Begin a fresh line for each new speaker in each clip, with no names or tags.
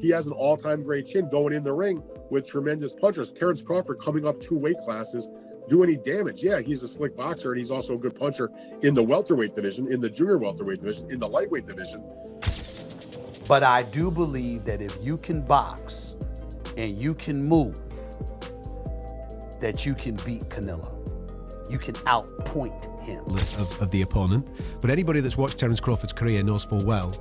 He has an all-time great chin going in the ring with tremendous punchers. Terrence Crawford coming up 2 weight classes, do any damage? Yeah, he's a slick boxer, and he's also a good puncher in the welterweight division, in the junior welterweight division, in the lightweight division.
But I do believe that if you can box and you can move, that you can beat Canelo. You can outpoint him.
Of the opponent. But anybody that's watched Terence Crawford's career knows full well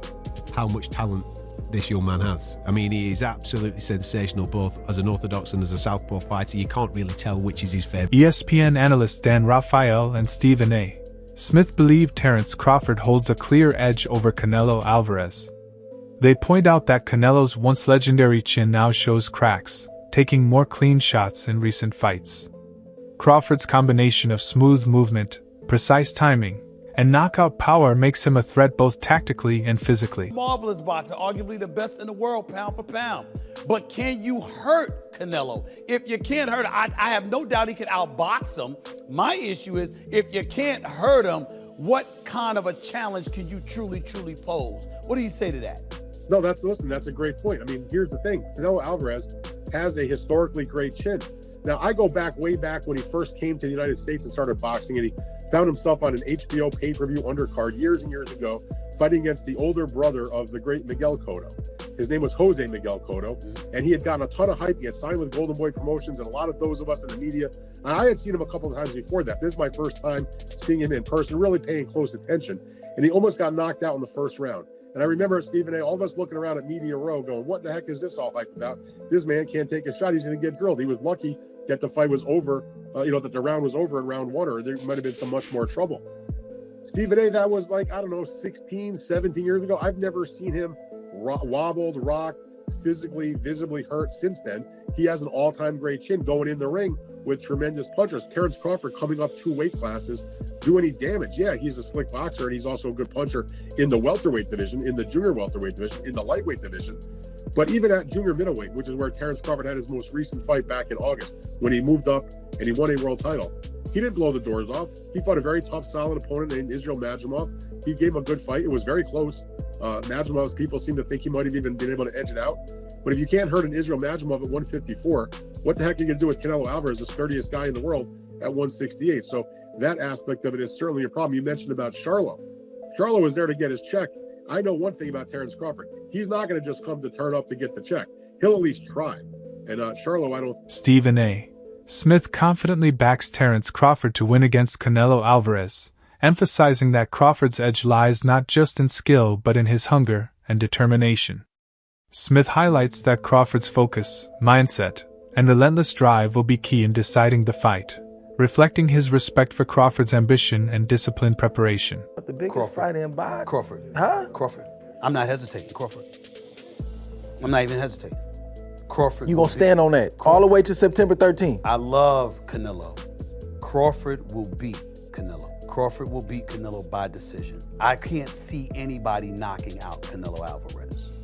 how much talent this young man has. I mean, he is absolutely sensational, both as an orthodox and as a southpaw fighter. You can't really tell which is his favorite.
ESPN analysts Dan Rafael and Stephen A. Smith believe Terence Crawford holds a clear edge over Canelo Alvarez. They point out that Canelo's once legendary chin now shows cracks, taking more clean shots in recent fights. Crawford's combination of smooth movement, precise timing, and knockout power makes him a threat both tactically and physically.
Marvelous boxer, arguably the best in the world, pound for pound. But can you hurt Canelo? If you can't hurt him, I have no doubt he can outbox him. My issue is, if you can't hurt him, what kind of a challenge can you truly pose? What do you say to that?
No, that's a great point. I mean, here's the thing. Canelo Alvarez has a historically great chin. Now, I go back way back when he first came to the United States and started boxing, and he found himself on an HBO pay-per-view undercard years and years ago, fighting against the older brother of the great Miguel Cotto. His name was Jose Miguel Cotto, and he had gotten a ton of hype. He had signed with Golden Boy Promotions, and a lot of those of us in the media, and I had seen him a couple of times before that. This is my first time seeing him in person, really paying close attention, and he almost got knocked out in the first round. And I remember, Stephen A., all of us looking around at Media Row going, what the heck is this all hyped about? This man can't take a shot. He's going to get drilled. He was lucky that the fight was over, that the round was over in round 1, or there might have been some much more trouble. Stephen A., that was like, 16, 17 years ago. I've never seen him wobbled, rocked, physically, visibly hurt since then. He has an all-time great chin going in the ring with tremendous punchers. Terrence Crawford coming up 2 weight classes, do any damage? Yeah, he's a slick boxer, and he's also a good puncher in the welterweight division, in the junior welterweight division, in the lightweight division. But even at junior middleweight, which is where Terrence Crawford had his most recent fight back in August, when he moved up and he won a world title, he didn't blow the doors off. He fought a very tough, solid opponent named Israel Madrimov. He gave him a good fight. It was very close. Madrimov's people seem to think he might have even been able to edge it out. But if you can't hurt an Israel Madrimov at 154, what the heck are you going to do with Canelo Alvarez, the sturdiest guy in the world, at 168? So that aspect of it is certainly a problem. You mentioned about Charlo. Charlo was there to get his check. I know one thing about Terrence Crawford. He's not going to just come to turn up to get the check. He'll at least try. And Charlo, I don't...
Stephen A. Smith confidently backs Terence Crawford to win against Canelo Alvarez, emphasizing that Crawford's edge lies not just in skill but in his hunger and determination. Smith highlights that Crawford's focus, mindset, and relentless drive will be key in deciding the fight, reflecting his respect for Crawford's ambition and disciplined preparation.
The biggest fight in boxing.
Crawford.
Huh?
Crawford. I'm not hesitating. Crawford. I'm not even hesitating. Crawford.
You gonna stand on that all the way to September 13th?
I love Canelo. Crawford will beat Canelo. Crawford will beat Canelo by decision. I can't see anybody knocking out Canelo Alvarez.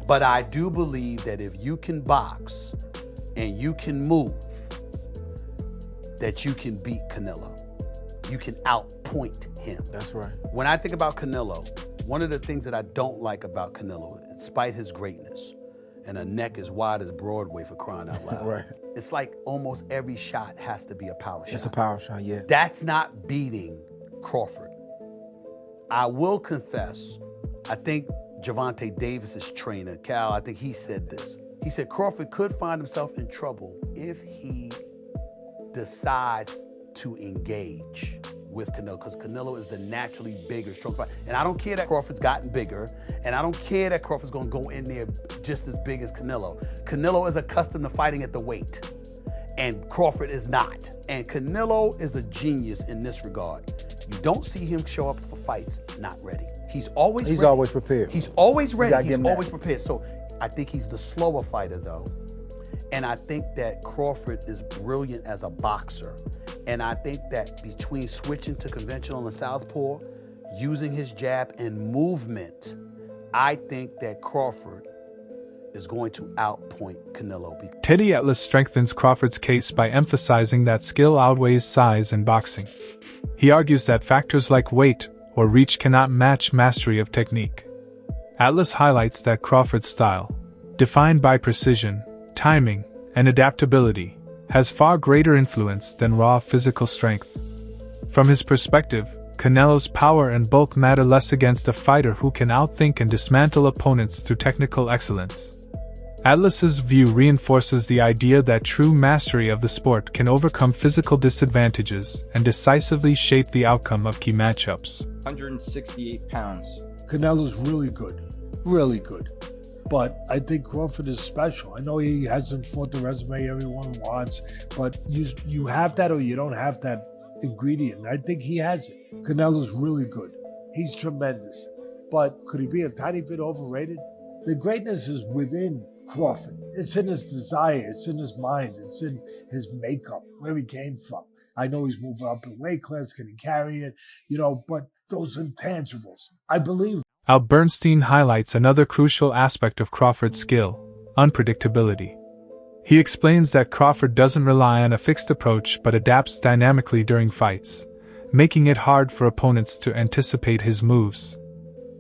But I do believe that if you can box and you can move, that you can beat Canelo. You can outpoint him.
That's right.
When I think about Canelo, one of the things that I don't like about Canelo, despite his greatness, and a neck as wide as Broadway, for crying out loud.
Right.
It's like almost every shot has to be a power shot.
It's a power shot, yeah.
That's not beating Crawford. I will confess, I think Gervonta Davis's trainer, Cal, I think he said this. He said Crawford could find himself in trouble if he decides to engage with Canelo, because Canelo is the naturally bigger, strong fighter. And I don't care that Crawford's gotten bigger, and I don't care that Crawford's gonna go in there just as big as Canelo. Canelo is accustomed to fighting at the weight, and Crawford is not. And Canelo is a genius in this regard. You don't see him show up for fights not ready. He's always ready.
Always prepared.
He's always ready. He's always prepared. So I think he's the slower fighter, though. And I think that Crawford is brilliant as a boxer. And I think that between switching to conventional and southpaw, using his jab and movement, I think that Crawford is going to outpoint Canelo.
Teddy Atlas strengthens Crawford's case by emphasizing that skill outweighs size in boxing. He argues that factors like weight or reach cannot match mastery of technique. Atlas highlights that Crawford's style, defined by precision, timing, and adaptability, has far greater influence than raw physical strength. From his perspective, Canelo's power and bulk matter less against a fighter who can outthink and dismantle opponents through technical excellence. Atlas's view reinforces the idea that true mastery of the sport can overcome physical disadvantages and decisively shape the outcome of key matchups.
168 pounds.
Canelo's really good. But I think Crawford is special. I know he hasn't fought the resume everyone wants, but you have that or you don't have that ingredient. I think he has it. Canelo's really good. He's tremendous. But could he be a tiny bit overrated? The greatness is within Crawford. It's in his desire. It's in his mind. It's in his makeup, where he came from. I know he's moving up in weight class. Can he carry it? But those intangibles, I believe.
Al Bernstein highlights another crucial aspect of Crawford's skill: unpredictability. He explains that Crawford doesn't rely on a fixed approach but adapts dynamically during fights, making it hard for opponents to anticipate his moves.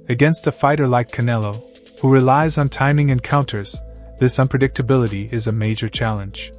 Against a fighter like Canelo, who relies on timing and counters, this unpredictability is a major challenge.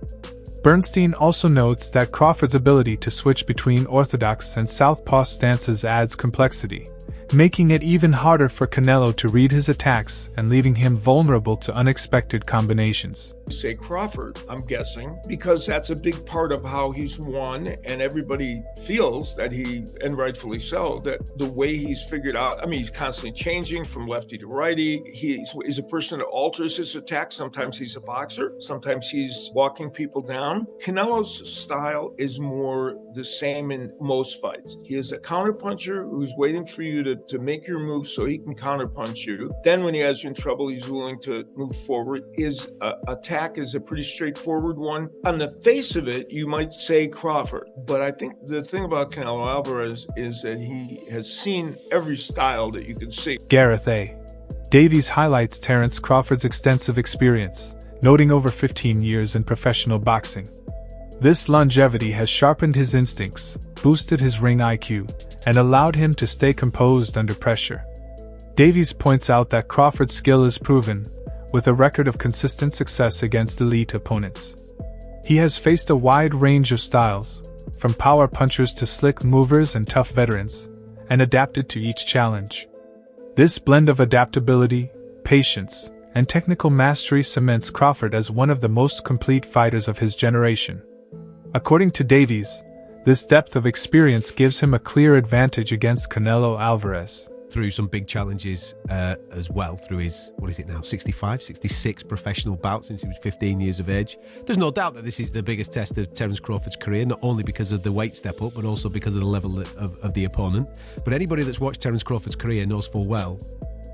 Bernstein also notes that Crawford's ability to switch between orthodox and southpaw stances adds complexity, making it even harder for Canelo to read his attacks and leaving him vulnerable to unexpected combinations.
Say Crawford, I'm guessing, because that's a big part of how he's won, and everybody feels that and rightfully so, that the way he's figured out, he's constantly changing from lefty to righty. He's a person that alters his attack. Sometimes he's a boxer, sometimes he's walking people down. Canelo's style is more the same in most fights. He is a counterpuncher who's waiting for you to make your move so he can counterpunch you. Then when he has you in trouble, he's willing to move forward. His attack is a pretty straightforward one. On the face of it, you might say Crawford, but I think the thing about Canelo Alvarez is that he has seen every style that you can see.
Gareth A. Davies highlights Terence Crawford's extensive experience, noting over 15 years in professional boxing. This longevity has sharpened his instincts, boosted his ring IQ, and allowed him to stay composed under pressure. Davies points out that Crawford's skill is proven, with a record of consistent success against elite opponents. He has faced a wide range of styles, from power punchers to slick movers and tough veterans, and adapted to each challenge. This blend of adaptability, patience, and technical mastery cements Crawford as one of the most complete fighters of his generation. According to Davies, this depth of experience gives him a clear advantage against Canelo Alvarez.
Through some big challenges as well, through his, 65, 66 professional bouts since he was 15 years of age. There's no doubt that this is the biggest test of Terence Crawford's career, not only because of the weight step up, but also because of the level of the opponent. But anybody that's watched Terence Crawford's career knows full well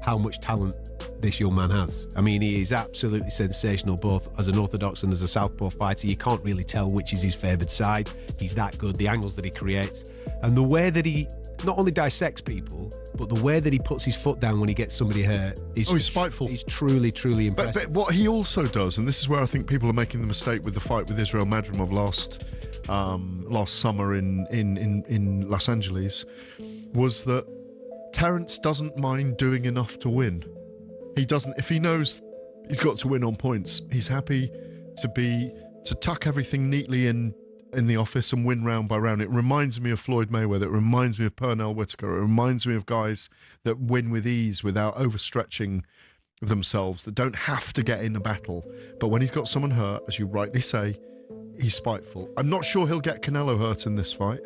how much talent this young man has. He is absolutely sensational, both as an orthodox and as a southpaw fighter. You can't really tell which is his favoured side. He's that good, the angles that he creates, and the way that he not only dissects people, but the way that he puts his foot down when he gets somebody hurt is
he's spiteful.
He's truly, truly impressive.
But what he also does, and this is where I think people are making the mistake with the fight with Israel Madrimov last summer in Los Angeles, was that Terence doesn't mind doing enough to win. He doesn't, if he knows he's got to win on points, he's happy to tuck everything neatly in the office and win round by round. It reminds me of Floyd Mayweather. It reminds me of Pernell Whitaker. It reminds me of guys that win with ease without overstretching themselves, that don't have to get in a battle. But when he's got someone hurt, as you rightly say, he's spiteful. I'm not sure he'll get Canelo hurt in this fight.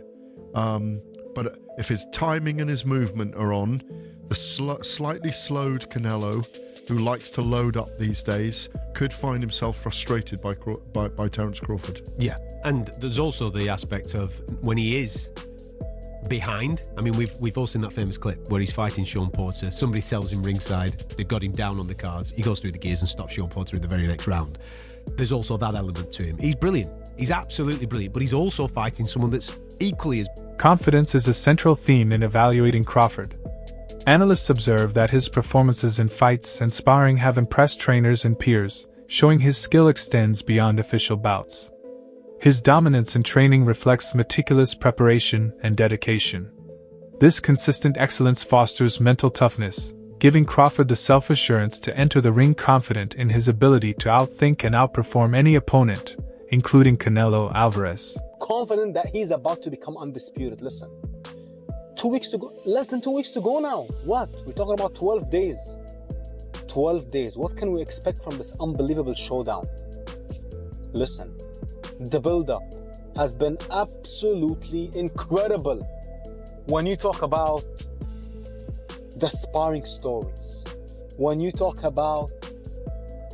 But if his timing and his movement are on, the slightly slowed Canelo, who likes to load up these days, could find himself frustrated by Terence Crawford.
Yeah, and there's also the aspect of when he is behind. We've all seen that famous clip where he's fighting Sean Porter. Somebody sells him ringside. They've got him down on the cards. He goes through the gears and stops Sean Porter in the very next round. There's also that element to him. He's brilliant. He's absolutely brilliant, but he's also fighting someone that's equally as...
Confidence is a central theme in evaluating Crawford. Analysts observe that his performances in fights and sparring have impressed trainers and peers, showing his skill extends beyond official bouts. His dominance in training reflects meticulous preparation and dedication. This consistent excellence fosters mental toughness, giving Crawford the self-assurance to enter the ring confident in his ability to outthink and outperform any opponent, including Canelo Alvarez.
Confident that he's about to become undisputed. Listen, 2 weeks to go, less than 2 weeks to go now. What? We're talking about 12 days. 12 days. What can we expect from this unbelievable showdown? Listen, the build-up has been absolutely incredible. When you talk about the sparring stories, when you talk about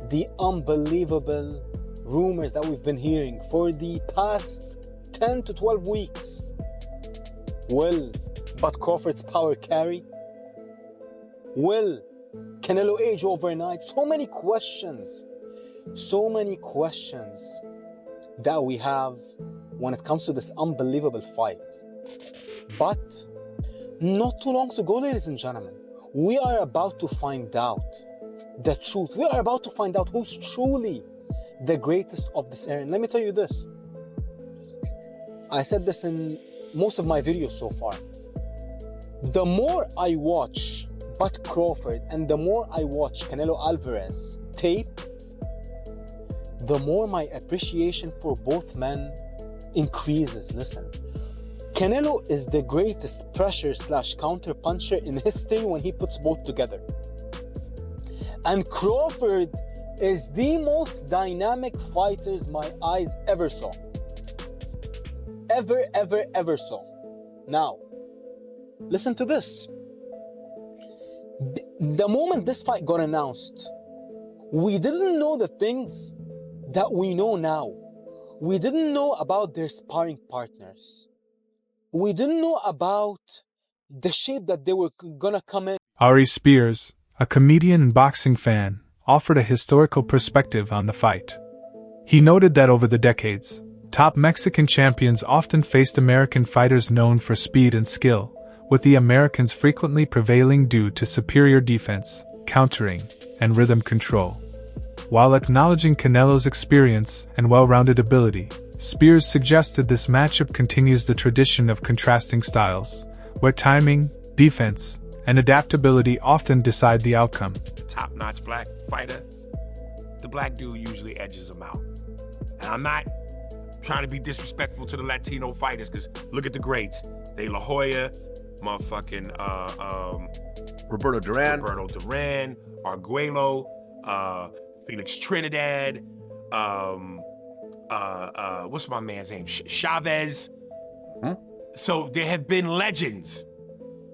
the unbelievable rumors that we've been hearing for the past 10 to 12 weeks, will but Crawford's power carry? Will Canelo age overnight? So many questions that we have when it comes to this unbelievable fight. But not too long to go, ladies and gentlemen. We are about to find out the truth. We are about to find out who's truly the greatest of this era. And let me tell you this. I said this in most of my videos so far. The more I watch Bud Crawford and the more I watch Canelo Alvarez tape, the more my appreciation for both men increases. Listen, Canelo is the greatest pressure/counter puncher in history when he puts both together. And Crawford is the most dynamic fighters my eyes ever saw. Ever saw. Now, listen to this. The moment this fight got announced, we didn't know the things that we know now. We didn't know about their sparring partners. We didn't know about the shape that they were gonna come in.
Ari Spears, a comedian and boxing fan, offered a historical perspective on the fight. He noted that over the decades, top Mexican champions often faced American fighters known for speed and skill, with the Americans frequently prevailing due to superior defense, countering, and rhythm control. While acknowledging Canelo's experience and well-rounded ability, Spears suggested this matchup continues the tradition of contrasting styles, where timing, defense, and adaptability often decide the outcome.
Top-notch black fighter, the black dude usually edges him out. And I'm not trying to be disrespectful to the Latino fighters, because look at the greats. De La Hoya, motherfucking
Roberto Duran,
Arguello, Felix Trinidad, what's my man's name? Chavez. So there have been legends,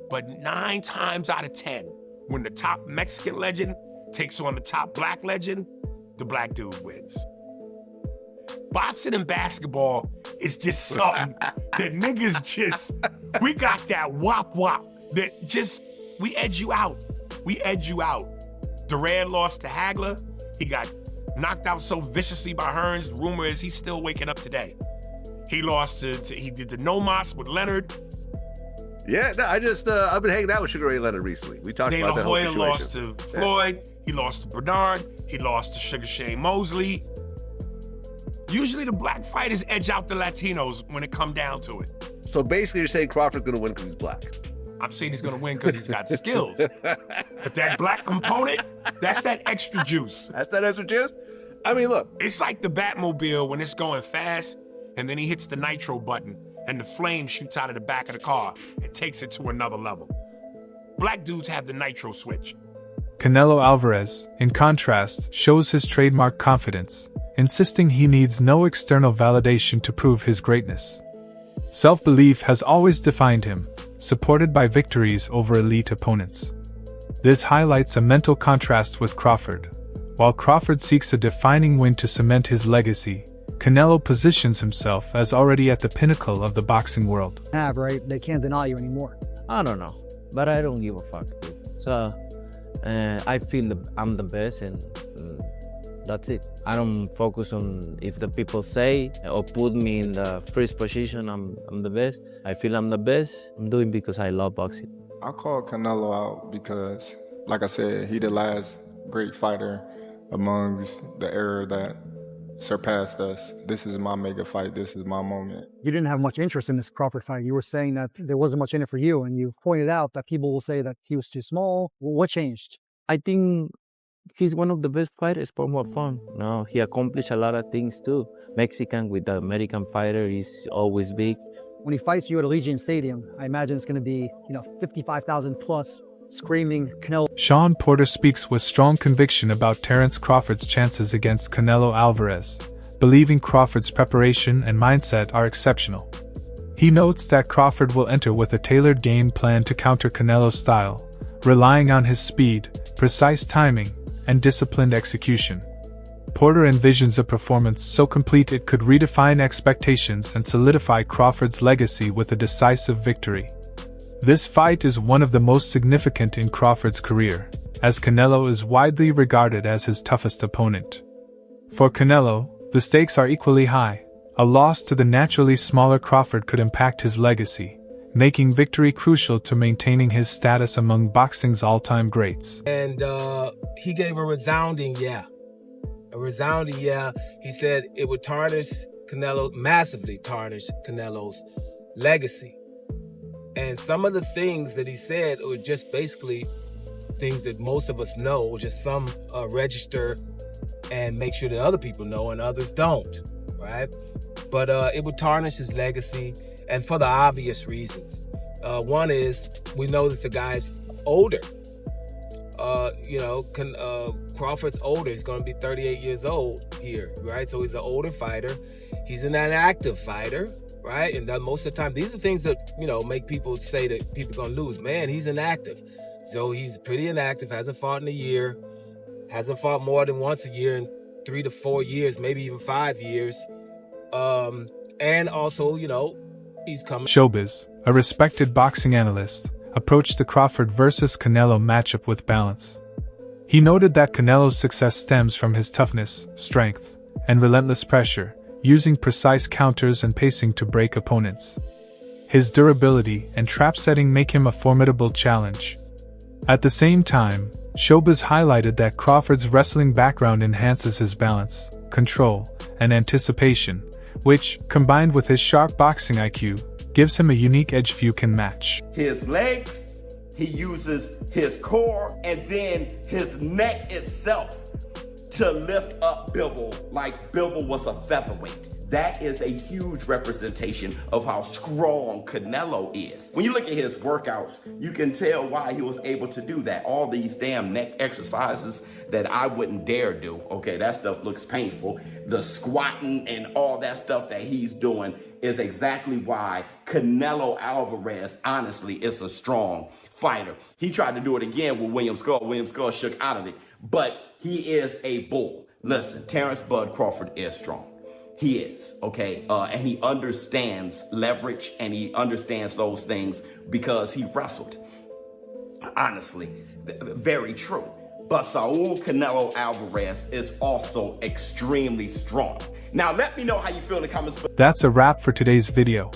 but 9 times out of 10, when the top Mexican legend takes on the top black legend, the black dude wins. Boxing and basketball is just something that niggas just, we got that wop that just, we edge you out. Duran lost to Hagler. He got knocked out so viciously by Hearns. The rumor is he's still waking up today. He lost he did the no-mas with Leonard.
Yeah, no, I've been hanging out with Sugar Ray Leonard recently. We talked about that whole situation.
De La Hoya lost to Floyd. He lost to Bernard. He lost to Sugar Shane Mosley. Usually the black fighters edge out the Latinos when it come down to it.
So basically you're saying Crawford's going to win because he's black.
I'm saying he's going to win because he's got skills. But that black component, that's that extra juice.
That's that extra juice? I mean, look.
It's like the Batmobile when it's going fast, and then he hits the nitro button, and the flame shoots out of the back of the car and takes it to another level. Black dudes have the nitro switch.
Canelo Alvarez, in contrast, shows his trademark confidence, insisting he needs no external validation to prove his greatness. Self-belief has always defined him, supported by victories over elite opponents. This highlights a mental contrast with Crawford. While Crawford seeks a defining win to cement his legacy, Canelo positions himself as already at the pinnacle of the boxing world.
Right? They can't deny you anymore.
I don't know, but I don't give a fuck, dude. So, I feel I'm the best, and that's it. I don't focus on if the people say or put me in the first position, I'm the best. I feel I'm the best. I'm doing because I love boxing.
I call Canelo out because, like I said, he the last great fighter amongst the era that surpassed us. This is my mega fight. This is my moment.
You didn't have much interest in this Crawford fight. You were saying that there wasn't much in it for you, and you pointed out that people will say that he was too small. What changed?
I think he's one of the best fighters for more fun. No, he accomplished a lot of things too. Mexican with the American fighter is always big.
When he fights you at Allegiant Stadium, I imagine it's going to be, 55,000 plus screaming Canelo.
Sean Porter speaks with strong conviction about Terence Crawford's chances against Canelo Alvarez, believing Crawford's preparation and mindset are exceptional. He notes that Crawford will enter with a tailored game plan to counter Canelo's style, relying on his speed, precise timing, and disciplined execution. Porter envisions a performance so complete it could redefine expectations and solidify Crawford's legacy with a decisive victory. This fight is one of the most significant in Crawford's career, as Canelo is widely regarded as his toughest opponent. For Canelo, the stakes are equally high. A loss to the naturally smaller Crawford could impact his legacy, making victory crucial to maintaining his status among boxing's all-time greats.
And he gave a resounding yeah. A resounding yeah. He said it would massively tarnish Canelo's legacy. And some of the things that he said were just basically things that most of us know, just some register and make sure that other people know and others don't, right? But it would tarnish his legacy, and for the obvious reasons. One is, we know that the guy's older. Crawford's older. He's going to be 38 years old here, right? So he's an older fighter. He's an active fighter, right? And most of the time, these are things that, make people say that people are going to lose. Man, he's inactive. So he's pretty inactive, hasn't fought in a year, hasn't fought more than once a year in 3 to 4 years, maybe even 5 years. And also, he's coming.
Showbiz, a respected boxing analyst, approached the Crawford versus Canelo matchup with balance. He noted that Canelo's success stems from his toughness, strength, and relentless pressure, using precise counters and pacing to break opponents. His durability and trap setting make him a formidable challenge. At the same time, Showbiz highlighted that Crawford's wrestling background enhances his balance, control, and anticipation, which, combined with his sharp boxing IQ, gives him a unique edge few can match.
His legs, he uses his core, and then his neck itself to lift up Bivol like Bivol was a featherweight. That is a huge representation of how strong Canelo is. When you look at his workouts, you can tell why he was able to do that. All these damn neck exercises that I wouldn't dare do. Okay, that stuff looks painful. The squatting and all that stuff that he's doing is exactly why Canelo Alvarez, honestly, is a strong fighter. He tried to do it again with William Skull. William Skull shook out of it, but he is a bull. Listen, Terence Bud Crawford is strong. He is, okay? And he understands leverage, and he understands those things because he wrestled. Honestly, very true. But Saul Canelo Alvarez is also extremely strong. Now, let me know how you feel in the comments.
That's a wrap for today's video.